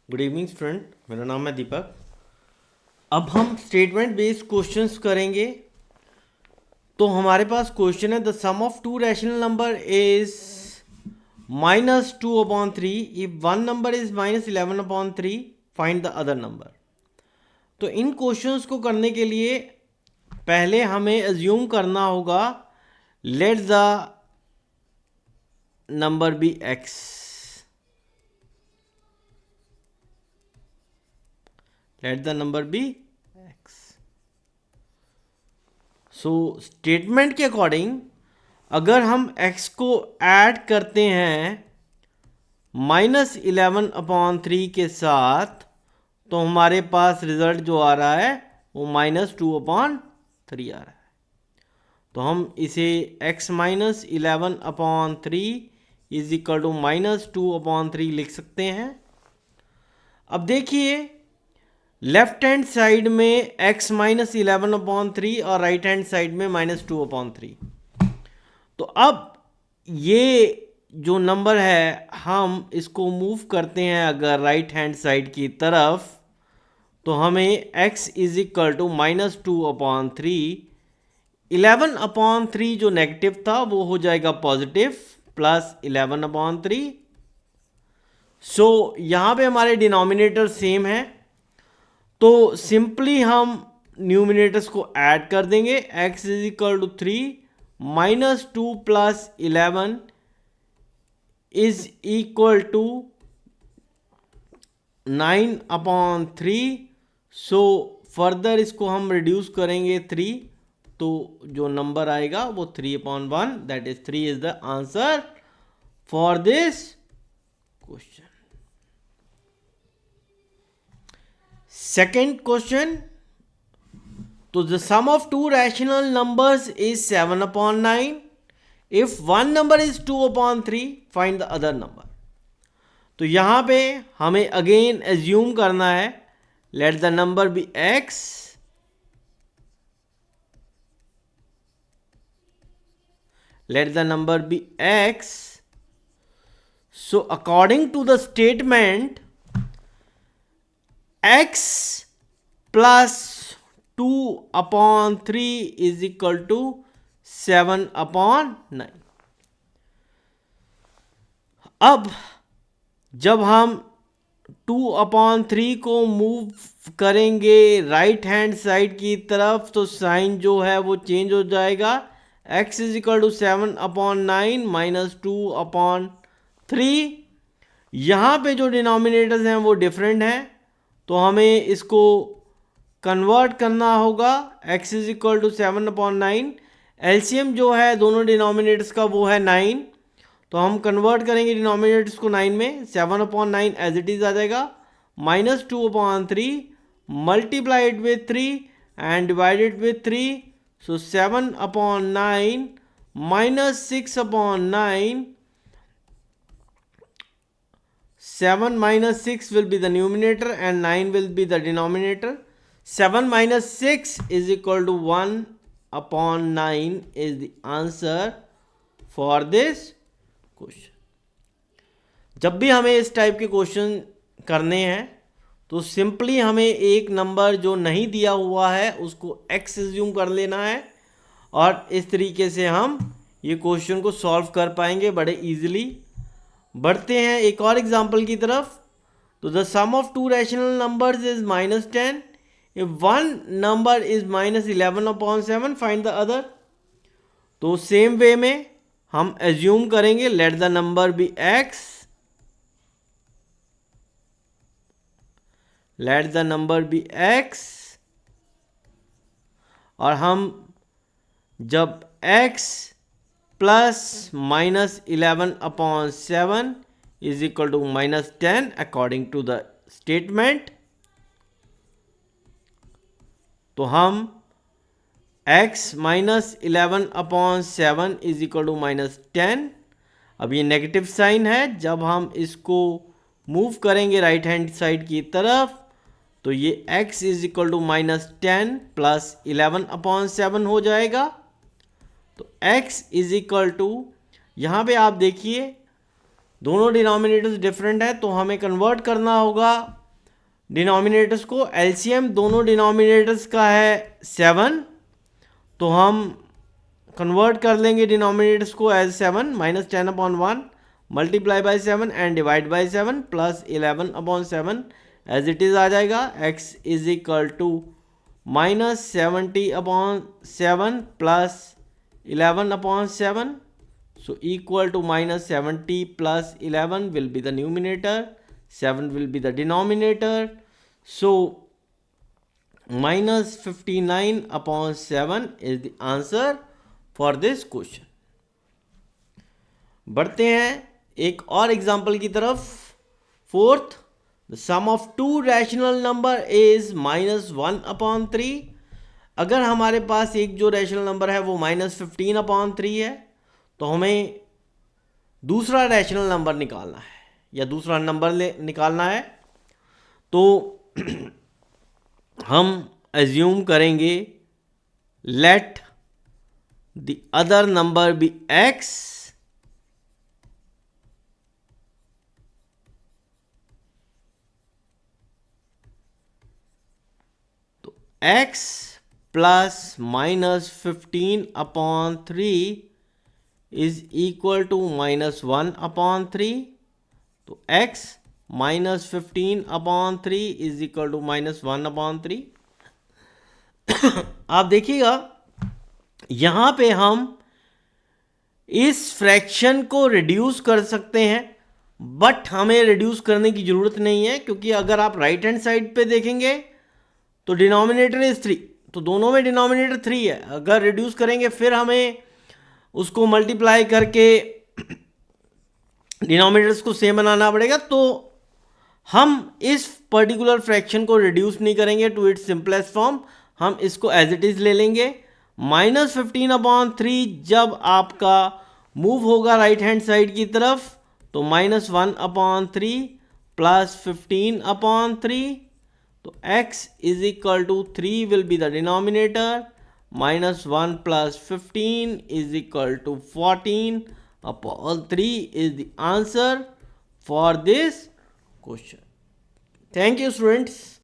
Good evening student, मेरा नाम है दीपक। अब हम स्टेटमेंट बेस्ड क्वेश्चंस करेंगे। तो हमारे पास क्वेश्चन है, the sum of two rational number is -2/3 if one number is -11/3 find the other number. तो इन क्वेश्चंस को करने के लिए पहले हमें अज्यूम करना होगा, let the number be X. Let the number be X. So statement के अकॉर्डिंग अगर हम x को ऐड करते हैं -11/3 के साथ, तो हमारे पास रिजल्ट जो आ रहा है वो -2/3 आ रहा है। तो हम इसे x -11/3 इज इक्वल टू -2/3 लिख सकते हैं। अब देखिए, लेफ्ट हैंड साइड में x -11/3 और राइट हैंड साइड में -2/3। तो अब ये जो नंबर है हम इसको मूव करते हैं अगर राइट हैंड साइड की तरफ, तो हमें x इज इक्वल टू -2/3, 11/3 जो नेगेटिव था वो हो जाएगा पॉजिटिव, प्लस 11/3। सो यहाँ पे हमारे डिनोमिनेटर सेम है, तो सिंपली हम न्यूमिनेटर्स को ऐड कर देंगे। x is equal to 3 -2 plus 11 is equal to 9/3। सो फर्दर इसको हम रिड्यूस करेंगे 3, तो जो नंबर आएगा वो 3/1, that is 3 is the answer for this question. Second question, तो the sum of two rational numbers is 7/9 if one number is 2/3 find the other number. तो यहां पे हमें अगेन एज्यूम करना है, let the number be x, let the number be x. So according to the statement, x plus 2/3 is equal to 7/9। अब जब हम 2/3 को मूव करेंगे राइट हैंड साइड की तरफ, तो साइन जो है वो चेंज हो जाएगा। x is equal to 7/9 -2/3। यहाँ पे जो डिनोमिनेटर्स हैं वो डिफरेंट हैं, तो हमें इसको कन्वर्ट करना होगा। x is equal to 7/9, LCM जो है दोनों डिनोमिनेटर्स का वो है 9, तो हम कन्वर्ट करेंगे डिनोमिनेटर्स को 9 में। 7/9 एज इट इज आ जाएगा, -2/3 multiplied with 3 and divided with 3। So 7/9 minus 6/9, 7 minus 6 will be the numerator and 9 will be the denominator. 7 minus 6 is equal to 1/9 is the answer for this question. जब भी हमें इस type के question करने हैं तो simply हमें एक नंबर जो नहीं दिया हुआ है उसको x एज्यूम कर लेना है, और इस तरीके से हम ये क्वेश्चन को सॉल्व कर पाएंगे बड़े इजीली। बढ़ते हैं एक और एग्जांपल की तरफ। तो the sum of two rational numbers is -10 if one number is -11/7 find the other. तो सेम वे में हम एज्यूम करेंगे, let the number be x, let the number be x, और हम जब x plus -11/7 is equal to -10 according to the statement, तो हम x -11/7 is equal to -10। अब ये नेगेटिव साइन है, जब हम इसको मूव करेंगे राइट हैंड साइड की तरफ, तो ये x is equal to -10 plus 11/7 हो जाएगा। तो x इज इक्वल टू, यहाँ पे आप देखिए दोनों डिनोमिनेटर्स डिफरेंट है तो हमें कन्वर्ट करना होगा डिनोमिनेटर्स को। एलसीएम दोनों डिनोमिनेटर्स का है 7, तो हम कन्वर्ट कर लेंगे डिनोमिनेटर्स को as 7 minus 10/1 multiply by 7 and divide by 7 plus 11/7 as it is आ जाएगा। x is equal to minus 70/7 plus 11/7, so equal to minus 70 plus 11 will be the numerator, 7 will be the denominator, so minus 59/7 is the answer for this question. बढ़ते हैं एक और example की तरफ। Fourth, the sum of two rational number is -1/3। अगर हमारे पास एक जो रैशनल नंबर है वो -15/3 है, तो हमें दूसरा रैशनल नंबर निकालना है या दूसरा नंबर निकालना है। तो हम एज्यूम करेंगे let the other number be x, तो x plus -15/3 is equal to -1/3, तो x minus 15/3 is equal to -1/3। आप देखिएगा यहां पे हम इस फ्रैक्शन को रिड्यूस कर सकते हैं, बट हमें रिड्यूस करने की जरूरत नहीं है, क्योंकि अगर आप राइट हैंड साइड पे देखेंगे तो डिनोमिनेटर इज 3, तो दोनों में डिनोमिनेटर 3 है। अगर रिड्यूस करेंगे फिर हमें उसको मल्टीप्लाई करके डिनोमिनेटर्स को सेम बनाना पड़ेगा, तो हम इस पर्टिकुलर फ्रैक्शन को रिड्यूस नहीं करेंगे टू इट्स सिंपलेस्ट फॉर्म, हम इसको एज इट इज ले लेंगे। -15/3 जब आपका मूव होगा राइट हैंड साइड की तरफ तो -1/3 प्लस 15/3, तो x is equal to 3 will be the denominator, -1 plus 15 is equal to 14/3 is the answer for this question. Thank you, students.